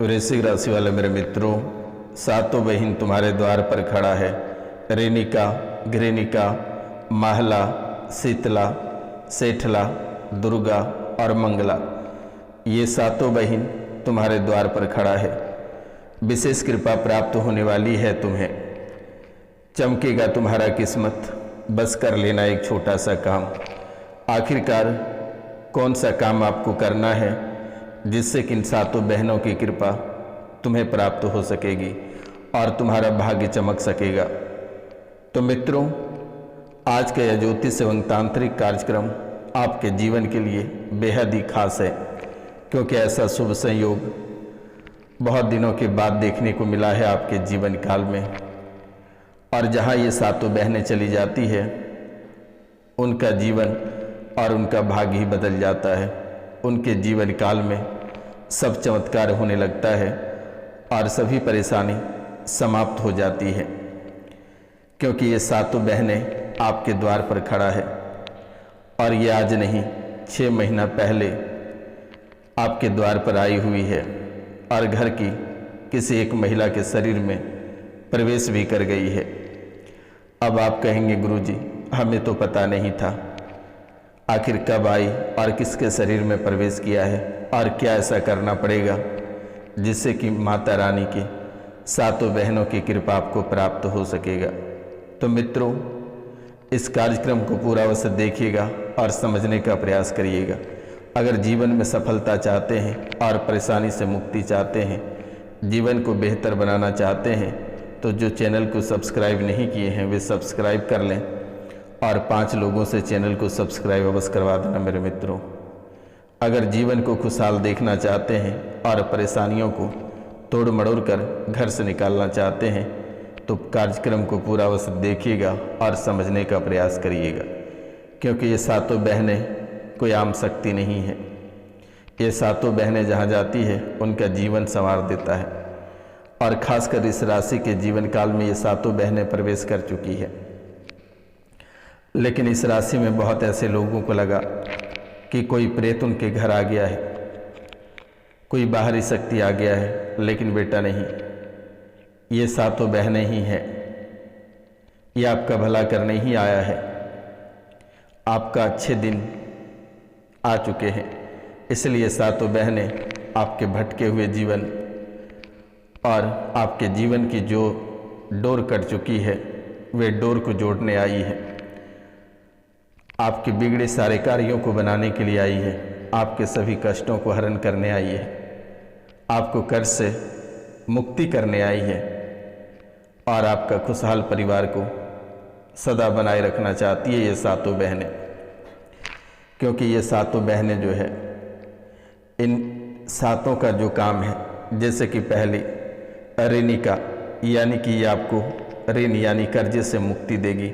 वृश्चिक राशि वाले मेरे मित्रों, सातों बहिन तुम्हारे द्वार पर खड़ा है। रेणिका, घृणिका, महला, शीतला, सेठला, दुर्गा और मंगला, ये सातों बहिन तुम्हारे द्वार पर खड़ा है। विशेष कृपा प्राप्त होने वाली है तुम्हें। चमकेगा तुम्हारा किस्मत। बस कर लेना एक छोटा सा काम। आखिरकार कौन सा काम आपको करना है जिससे कि इन सातों बहनों की कृपा तुम्हें प्राप्त हो सकेगी और तुम्हारा भाग्य चमक सकेगा। तो मित्रों, आज का यह ज्योतिष एवं तांत्रिक कार्यक्रम आपके जीवन के लिए बेहद ही खास है, क्योंकि ऐसा शुभ संयोग बहुत दिनों के बाद देखने को मिला है आपके जीवन काल में। और जहाँ ये सातों बहनें चली जाती है, उनका जीवन और उनका भाग्य ही बदल जाता है। उनके जीवन काल में सब चमत्कार होने लगता है और सभी परेशानी समाप्त हो जाती है, क्योंकि ये सातों बहनें आपके द्वार पर खड़ा है। और ये आज नहीं, 6 महीना पहले आपके द्वार पर आई हुई है और घर की किसी एक महिला के शरीर में प्रवेश भी कर गई है। अब आप कहेंगे, गुरुजी हमें तो पता नहीं था, आखिर कब आई और किसके शरीर में प्रवेश किया है और क्या ऐसा करना पड़ेगा जिससे कि माता रानी की सातों बहनों की कृपा आपको प्राप्त हो सकेगा। तो मित्रों, इस कार्यक्रम को पूरा अवश्य देखिएगा और समझने का प्रयास करिएगा। अगर जीवन में सफलता चाहते हैं और परेशानी से मुक्ति चाहते हैं, जीवन को बेहतर बनाना चाहते हैं, तो जो चैनल को सब्सक्राइब नहीं किए हैं वे सब्सक्राइब कर लें और 5 लोगों से चैनल को सब्सक्राइब अवश्य करवा देना मेरे मित्रों। अगर जीवन को खुशहाल देखना चाहते हैं और परेशानियों को तोड़ मड़ोड़ कर घर से निकालना चाहते हैं, तो कार्यक्रम को पूरा अवश्य देखिएगा और समझने का प्रयास करिएगा, क्योंकि ये सातों बहनें कोई आम शक्ति नहीं है। ये सातों बहनें जहाँ जाती है उनका जीवन संवार देता है। और खासकर इस राशि के जीवन काल में ये सातों बहनें प्रवेश कर चुकी है। लेकिन इस राशि में बहुत ऐसे लोगों को लगा कि कोई प्रेत उनके घर आ गया है, कोई बाहरी शक्ति आ गया है, लेकिन बेटा नहीं, ये सातों बहनें ही हैं। ये आपका भला करने ही आया है। आपका अच्छे दिन आ चुके हैं, इसलिए सातों बहनें आपके भटके हुए जीवन और आपके जीवन की जो डोर कट चुकी है वे डोर को जोड़ने आई है। आपके बिगड़े सारे कार्यों को बनाने के लिए आई है। आपके सभी कष्टों को हरण करने आई है। आपको कर्ज से मुक्ति करने आई है और आपका खुशहाल परिवार को सदा बनाए रखना चाहती है ये सातों बहनें। क्योंकि ये सातों बहनें जो है, इन सातों का जो काम है, जैसे कि पहली रेणिका, यानी कि ये आपको ऋण यानी कर्जे से मुक्ति देगी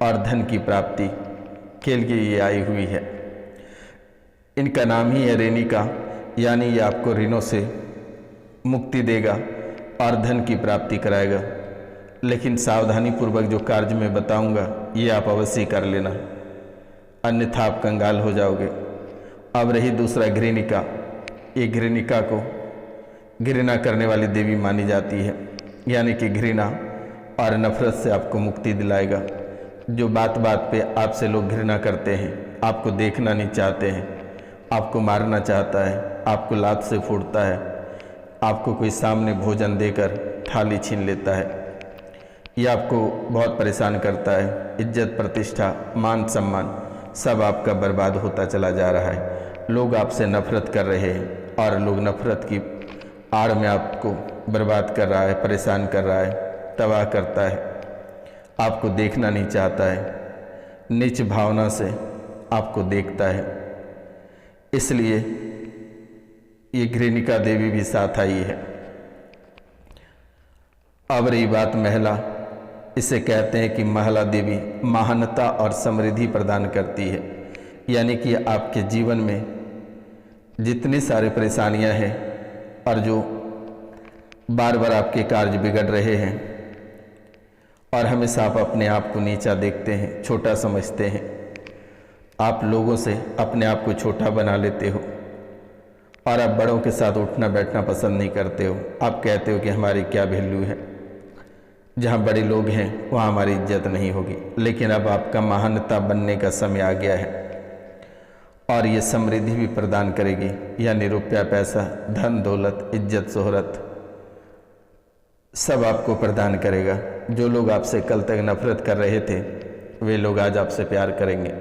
और धन की प्राप्ति के लिए ये आई हुई है। इनका नाम ही है रेणिका, यानी ये आपको ऋणों से मुक्ति देगा और धन की प्राप्ति कराएगा। लेकिन सावधानी पूर्वक जो कार्य मैं बताऊंगा ये आप अवश्य कर लेना, अन्यथा आप कंगाल हो जाओगे। अब रही दूसरा घृणिका। ये घृणिका को घृणा करने वाली देवी मानी जाती है, यानी कि घृणा और नफरत से आपको मुक्ति दिलाएगा। जो बात बात पे आपसे लोग घृणा करते हैं, आपको देखना नहीं चाहते हैं, आपको मारना चाहता है, आपको लात से फोड़ता है, आपको कोई सामने भोजन देकर थाली छीन लेता है, ये आपको बहुत परेशान करता है। इज्जत, प्रतिष्ठा, मान सम्मान सब आपका बर्बाद होता चला जा रहा है। लोग आपसे नफरत कर रहे हैं और लोग नफरत की आड़ में आपको बर्बाद कर रहा है, परेशान कर रहा है, तबाह करता है, आपको देखना नहीं चाहता है, नीच भावना से आपको देखता है। इसलिए ये घृणिका देवी भी साथ आई है। अब रही बात महिला। इसे कहते हैं कि महिला देवी महानता और समृद्धि प्रदान करती है, यानी कि आपके जीवन में जितनी सारी परेशानियां हैं और जो बार बार आपके कार्य बिगड़ रहे हैं और हमेशा आप अपने आप को नीचा देखते हैं, छोटा समझते हैं, आप लोगों से अपने आप को छोटा बना लेते हो और आप बड़ों के साथ उठना बैठना पसंद नहीं करते हो। आप कहते हो कि हमारी क्या वैल्यू है, जहाँ बड़े लोग हैं वहाँ हमारी इज्जत नहीं होगी। लेकिन अब आपका महानता बनने का समय आ गया है और ये समृद्धि भी प्रदान करेगी, यानी रुपया पैसा, धन दौलत, इज्जत शोहरत सब आपको प्रदान करेगा। जो लोग आपसे कल तक नफरत कर रहे थे वे लोग आज आपसे प्यार करेंगे।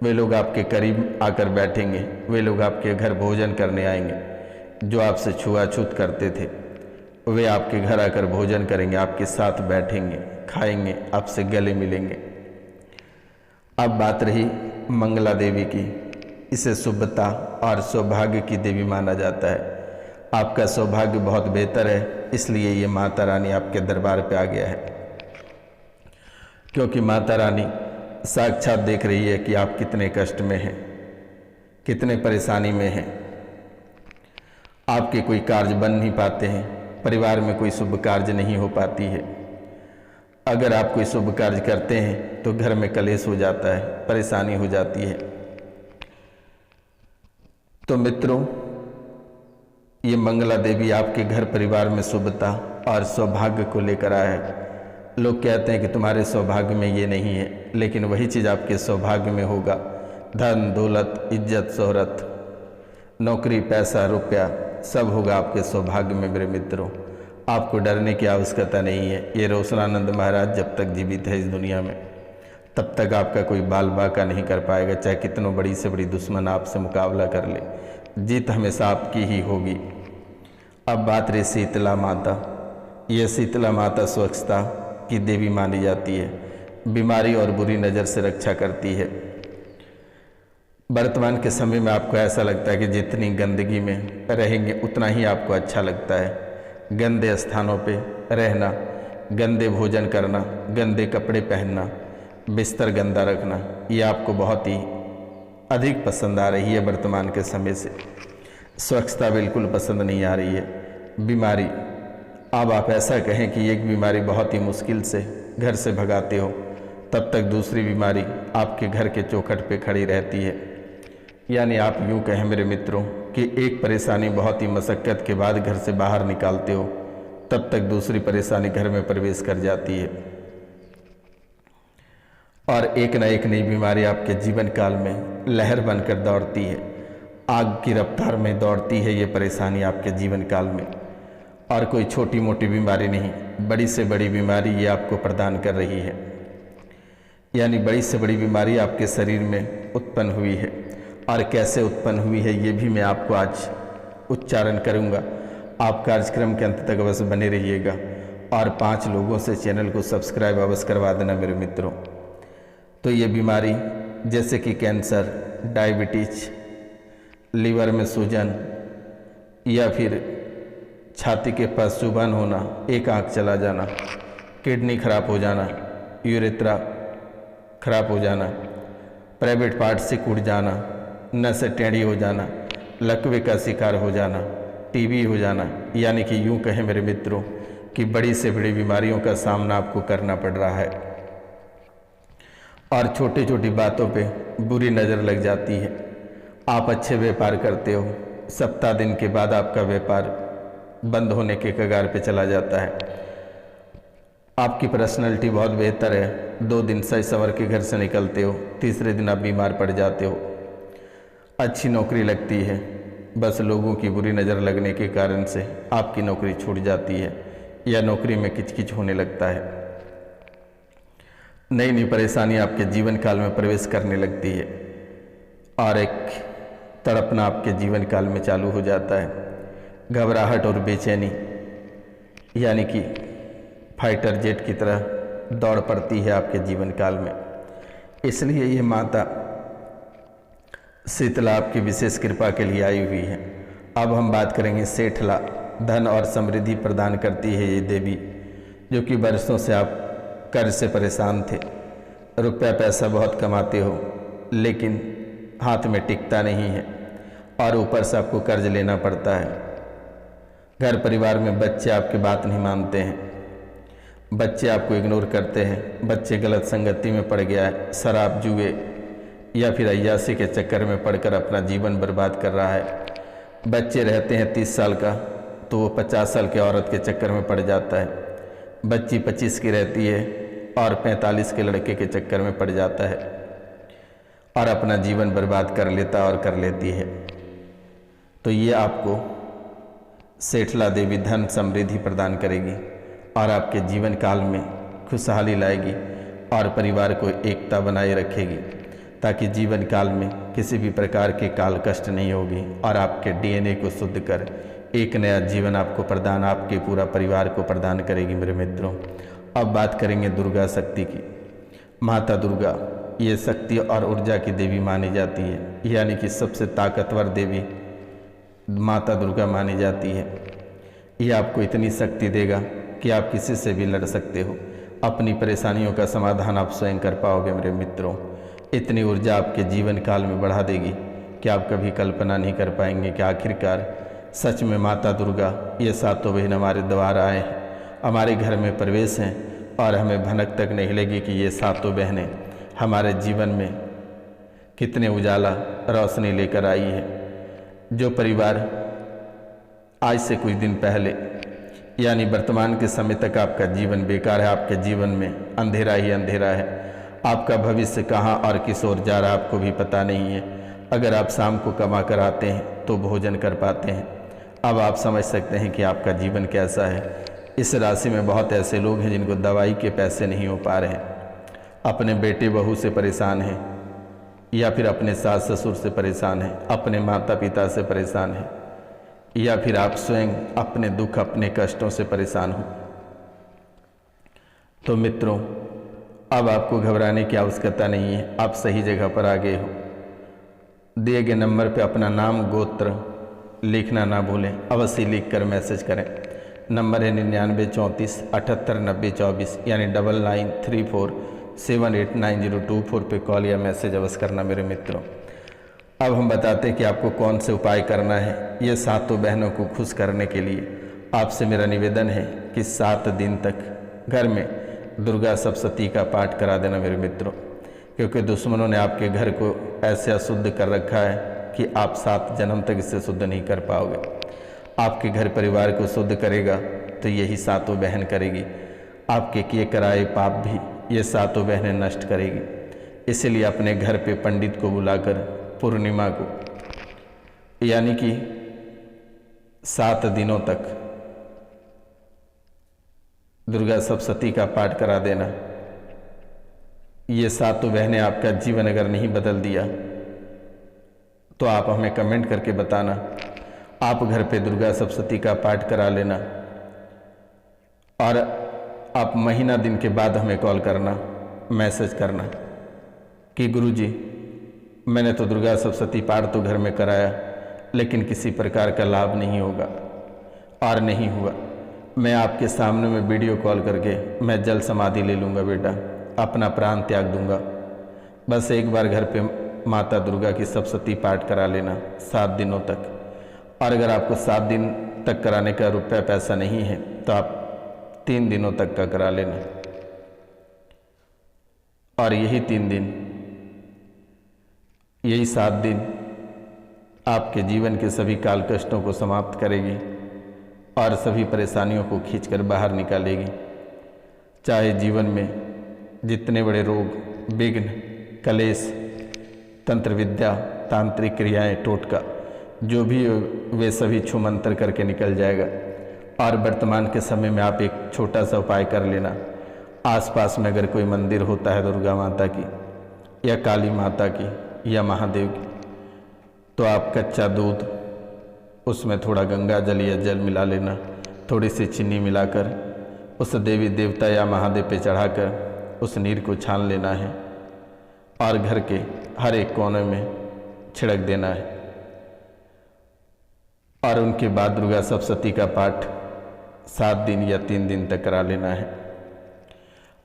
वे लोग आपके करीब आकर बैठेंगे। वे लोग आपके घर भोजन करने आएंगे। जो आपसे छुआछूत करते थे वे आपके घर आकर भोजन करेंगे, आपके साथ बैठेंगे, खाएंगे, आपसे गले मिलेंगे। अब बात रही मंगला देवी की। इसे शुभता और सौभाग्य की देवी माना जाता है। आपका सौभाग्य बहुत बेहतर है, इसलिए ये माता रानी आपके दरबार पे आ गया है, क्योंकि माता रानी साक्षात देख रही है कि आप कितने कष्ट में हैं, कितने परेशानी में हैं। आपके कोई कार्य बन नहीं पाते हैं, परिवार में कोई शुभ कार्य नहीं हो पाती है। अगर आप कोई शुभ कार्य करते हैं तो घर में कलेश हो जाता है, परेशानी हो जाती है। तो मित्रों, ये मंगला देवी आपके घर परिवार में शुभता और सौभाग्य को लेकर आया है। लोग कहते हैं कि तुम्हारे सौभाग्य में ये नहीं है, लेकिन वही चीज़ आपके सौभाग्य में होगा। धन दौलत, इज्जत शोहरत, नौकरी, पैसा, रुपया सब होगा आपके सौभाग्य में। मेरे मित्रों, आपको डरने की आवश्यकता नहीं है। ये रोशनानंद महाराज जब तक जीवित है इस दुनिया में, तब तक आपका कोई बाल बाका नहीं कर पाएगा। चाहे कितनों बड़ी से बड़ी दुश्मन आपसे मुकाबला कर ले, जीत हमेशा आपकी ही होगी। अब बात रही शीतला माता। यह शीतला माता स्वच्छता की देवी मानी जाती है, बीमारी और बुरी नज़र से रक्षा करती है। वर्तमान के समय में आपको ऐसा लगता है कि जितनी गंदगी में रहेंगे उतना ही आपको अच्छा लगता है। गंदे स्थानों पे रहना, गंदे भोजन करना, गंदे कपड़े पहनना, बिस्तर गंदा रखना, ये आपको बहुत ही अधिक पसंद आ रही है वर्तमान के समय से। स्वच्छता बिल्कुल पसंद नहीं आ रही है। बीमारी, अब आप ऐसा कहें कि एक बीमारी बहुत ही मुश्किल से घर से भगाते हो, तब तक दूसरी बीमारी आपके घर के चौखट पे खड़ी रहती है। यानी आप यूँ कहें मेरे मित्रों कि एक परेशानी बहुत ही मशक्क़त के बाद घर से बाहर निकालते हो, तब तक दूसरी परेशानी घर में प्रवेश कर जाती है और एक न एक नई बीमारी आपके जीवन काल में लहर बनकर दौड़ती है। आग की रफ्तार में दौड़ती है ये परेशानी आपके जीवन काल में, और कोई छोटी मोटी बीमारी नहीं, बड़ी से बड़ी बीमारी ये आपको प्रदान कर रही है। यानी बड़ी से बड़ी बीमारी आपके शरीर में उत्पन्न हुई है, और कैसे उत्पन्न हुई है ये भी मैं आपको आज उच्चारण करूँगा। आप कार्यक्रम के अंत तक अवश्य बने रहिएगा और 5 लोगों से चैनल को सब्सक्राइब अवश्य करवा देना मेरे मित्रों। तो ये बीमारी जैसे कि कैंसर, डायबिटीज, लीवर में सूजन, या फिर छाती के पास चुभन होना, एक आँख चला जाना, किडनी खराब हो जाना, यूरेथ्रा खराब हो जाना, प्राइवेट पार्ट से कूट जाना, नसें टेढ़ी हो जाना, लकवे का शिकार हो जाना, टीबी हो जाना, यानी कि यूँ कहें मेरे मित्रों कि बड़ी से बड़ी बीमारियों का सामना आपको करना पड़ रहा है। और छोटी छोटी बातों पे बुरी नज़र लग जाती है। आप अच्छे व्यापार करते हो, सप्ताह दिन के बाद आपका व्यापार बंद होने के कगार पे चला जाता है। आपकी पर्सनैलिटी बहुत बेहतर है, 2 दिन सही संवर के घर से निकलते हो, तीसरे दिन आप बीमार पड़ जाते हो। अच्छी नौकरी लगती है, बस लोगों की बुरी नज़र लगने के कारण से आपकी नौकरी छूट जाती है या नौकरी में किचकिच होने लगता है। नई नई परेशानी आपके जीवन काल में प्रवेश करने लगती है और एक तड़पना आपके जीवन काल में चालू हो जाता है। घबराहट और बेचैनी, यानी कि फाइटर जेट की तरह दौड़ पड़ती है आपके जीवन काल में। इसलिए ये माता शीतला आपकी विशेष कृपा के लिए आई हुई है। अब हम बात करेंगे सेठला। धन और समृद्धि प्रदान करती है ये देवी, जो कि वर्षों से आप कर्ज से परेशान थे। रुपया पैसा बहुत कमाते हो लेकिन हाथ में टिकता नहीं है और ऊपर से आपको कर्ज लेना पड़ता है। घर परिवार में बच्चे आपकी बात नहीं मानते हैं, बच्चे आपको इग्नोर करते हैं, बच्चे गलत संगति में पड़ गया है, शराब, जुए या फिर अय्याशी के चक्कर में पड़कर अपना जीवन बर्बाद कर रहा है। बच्चे रहते हैं 30 साल का तो वो 50 साल की औरत के चक्कर में पड़ जाता है। बच्ची 25 की रहती है और 45 के लड़के के चक्कर में पड़ जाता है और अपना जीवन बर्बाद कर लेता और कर लेती है। तो ये आपको सेठला देवी धन समृद्धि प्रदान करेगी और आपके जीवन काल में खुशहाली लाएगी और परिवार को एकता बनाए रखेगी, ताकि जीवन काल में किसी भी प्रकार के काल कष्ट नहीं होगी और आपके डीएनए को शुद्ध कर एक नया जीवन आपको प्रदान, आपके पूरा परिवार को प्रदान करेगी मेरे मित्रों। अब बात करेंगे दुर्गा शक्ति की। माता दुर्गा ये शक्ति और ऊर्जा की देवी मानी जाती है, यानी कि सबसे ताकतवर देवी माता दुर्गा मानी जाती है। यह आपको इतनी शक्ति देगा कि आप किसी से भी लड़ सकते हो, अपनी परेशानियों का समाधान आप स्वयं कर पाओगे मेरे मित्रों। इतनी ऊर्जा आपके जीवन काल में बढ़ा देगी कि आप कभी कल्पना नहीं कर पाएंगे कि आखिरकार सच में माता दुर्गा ये सातों बहन हमारे द्वार आए हैं, हमारे घर में प्रवेश हैं और हमें भनक तक नहीं लगी कि ये सातों बहनें हमारे जीवन में कितने उजाला रोशनी लेकर आई है। जो परिवार आज से कुछ दिन पहले यानी वर्तमान के समय तक आपका जीवन बेकार है, आपके जीवन में अंधेरा ही अंधेरा है, आपका भविष्य कहाँ और किस ओर जा रहा आपको भी पता नहीं है। अगर आप शाम को कमा कर आते हैं तो भोजन कर पाते हैं। अब आप समझ सकते हैं कि आपका जीवन कैसा है। इस राशि में बहुत ऐसे लोग हैं जिनको दवाई के पैसे नहीं हो पा रहे हैं, अपने बेटे बहू से परेशान हैं या फिर अपने सास ससुर से परेशान हैं, अपने माता पिता से परेशान हैं, या फिर आप स्वयं अपने दुख अपने कष्टों से परेशान हो। तो मित्रों, अब आपको घबराने की आवश्यकता नहीं है, आप सही जगह पर आ गए हो। दिए गए नंबर पे अपना नाम गोत्र लिखना ना भूलें, अवश्य लिख कर मैसेज करें। नंबर है 9934789024 यानी 9934789024 पे कॉल या मैसेज अवश्य करना मेरे मित्रों। अब हम बताते हैं कि आपको कौन से उपाय करना है। ये सातों बहनों को खुश करने के लिए आपसे मेरा निवेदन है कि 7 दिन तक घर में दुर्गा सप्तशती का पाठ करा देना मेरे मित्रों, क्योंकि दुश्मनों ने आपके घर को ऐसे अशुद्ध कर रखा है कि आप 7 जन्म तक इससे शुद्ध नहीं कर पाओगे। आपके घर परिवार को शुद्ध करेगा तो यही सातों बहन करेगी। आपके किए कराए पाप भी ये सातों बहनें नष्ट करेगी। इसलिए अपने घर पे पंडित को बुलाकर पूर्णिमा को यानी कि 7 दिनों तक दुर्गा सप्तशती का पाठ करा देना। ये सातों बहनें आपका जीवन अगर नहीं बदल दिया तो आप हमें कमेंट करके बताना। आप घर पे दुर्गा सप्तशती का पाठ करा लेना और आप महीना दिन के बाद हमें कॉल करना, मैसेज करना कि गुरुजी मैंने तो दुर्गा सप्तशती पाठ तो घर में कराया लेकिन किसी प्रकार का लाभ नहीं होगा और नहीं हुआ। मैं आपके सामने में वीडियो कॉल करके मैं जल समाधि ले लूँगा बेटा, अपना प्राण त्याग दूंगा। बस एक बार घर पे माता दुर्गा की सप्तशती पाठ करा लेना 7 दिनों तक। और अगर आपको 7 दिन तक कराने का रुपया पैसा नहीं है तो आप 3 दिनों तक का करा लेना। और यही 3 दिन, यही 7 दिन आपके जीवन के सभी काल कष्टों को समाप्त करेगी और सभी परेशानियों को खींचकर बाहर निकालेगी। चाहे जीवन में जितने बड़े रोग, विघ्न, कलेश, तंत्र विद्या, तांत्रिक क्रियाएं, टोटका जो भी वे सभी छूमंतर करके निकल जाएगा। और वर्तमान के समय में आप एक छोटा सा उपाय कर लेना। आसपास में अगर कोई मंदिर होता है दुर्गा माता की या काली माता की या महादेव की, तो आप कच्चा दूध उसमें थोड़ा गंगा जल या जल मिला लेना, थोड़ी सी चीनी मिलाकर उस देवी देवता या महादेव पे चढ़ाकर उस नीर को छान लेना है और घर के हर एक कोने में छिड़क देना है। और उनके बाद दुर्गा सप्तशती का पाठ 7 दिन या 3 दिन तक करा लेना है।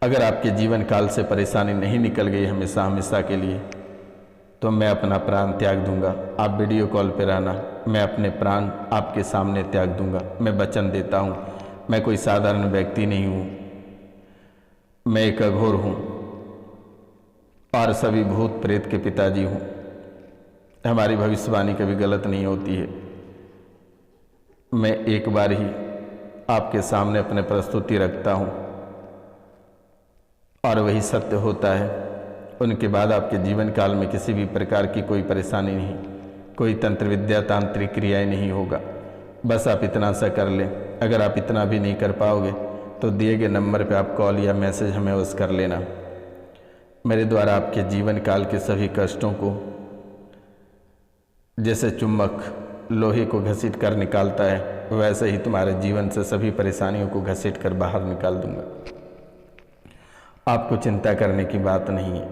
अगर आपके जीवन काल से परेशानी नहीं निकल गई हमेशा हमेशा के लिए, तो मैं अपना प्राण त्याग दूंगा। आप वीडियो कॉल पर रहना, मैं अपने प्राण आपके सामने त्याग दूंगा। मैं वचन देता हूँ, मैं कोई साधारण व्यक्ति नहीं हूँ, मैं एक अघोर हूँ और सभी भूत प्रेत के पिताजी हूँ। हमारी भविष्यवाणी कभी गलत नहीं होती है। मैं एक बार ही आपके सामने अपने प्रस्तुति रखता हूँ और वही सत्य होता है। उनके बाद आपके जीवन काल में किसी भी प्रकार की कोई परेशानी नहीं, कोई तंत्र विद्या तांत्रिक क्रियाएं नहीं होगा। बस आप इतना सा कर लें। अगर आप इतना भी नहीं कर पाओगे तो दिए गए नंबर पे आप कॉल या मैसेज हमें उस कर लेना। मेरे द्वारा आपके जीवन काल के सभी कष्टों को जैसे चुम्बक लोहे को घसीट कर निकालता है, वैसे ही तुम्हारे जीवन से सभी परेशानियों को घसीट कर बाहर निकाल दूंगा। आपको चिंता करने की बात नहीं है।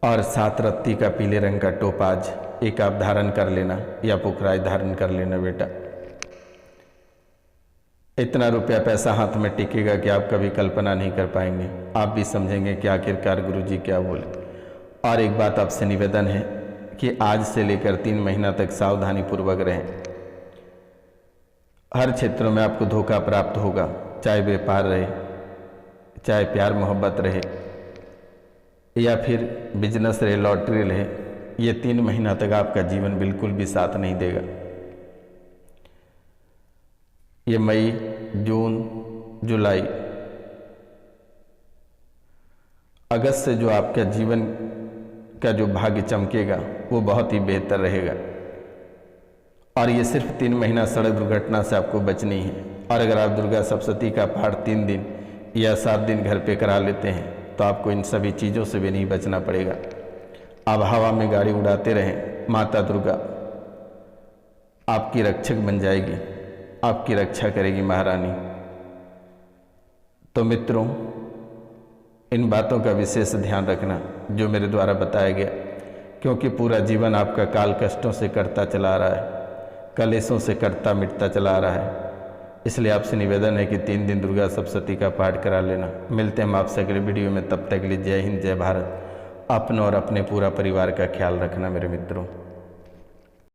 और 7 रत्ती का पीले रंग का टोप आज एक आप धारण कर लेना या पुखराज धारण कर लेना बेटा। इतना रुपया पैसा हाथ में टिकेगा कि आप कभी कल्पना नहीं कर पाएंगे। आप भी समझेंगे कि आखिरकार गुरुजी क्या बोले। और एक बात आपसे निवेदन है कि आज से लेकर 3 महीना तक सावधानी पूर्वक रहें। हर क्षेत्रों में आपको धोखा प्राप्त होगा, चाहे व्यापार रहे, चाहे प्यार मोहब्बत रहे या फिर बिजनेस रहे, लॉटरी रहे। ये 3 महीना तक आपका जीवन बिल्कुल भी साथ नहीं देगा। ये मई, जून, जुलाई, अगस्त से जो आपका जीवन का जो भाग्य चमकेगा वो बहुत ही बेहतर रहेगा। और ये सिर्फ 3 महीना सड़क दुर्घटना से आपको बचनी है। और अगर आप दुर्गा सप्तशती का पाठ 3 दिन या 7 दिन घर पे करा लेते हैं तो आपको इन सभी चीज़ों से भी नहीं बचना पड़ेगा। आप हवा में गाड़ी उड़ाते रहें, माता दुर्गा आपकी रक्षक बन जाएगी, आपकी रक्षा करेगी महारानी। तो मित्रों, इन बातों का विशेष ध्यान रखना जो मेरे द्वारा बताया गया, क्योंकि पूरा जीवन आपका काल कष्टों से कटता चला रहा है, कलेशों से कटता मिटता चला रहा है। इसलिए आपसे निवेदन है कि 3 दिन दुर्गा सप्तशती का पाठ करा लेना। मिलते हैं हम आपसे अगले वीडियो में, तब तक के लिए जय हिंद, जय भारत। अपनों और अपने पूरा परिवार का ख्याल रखना मेरे मित्रों।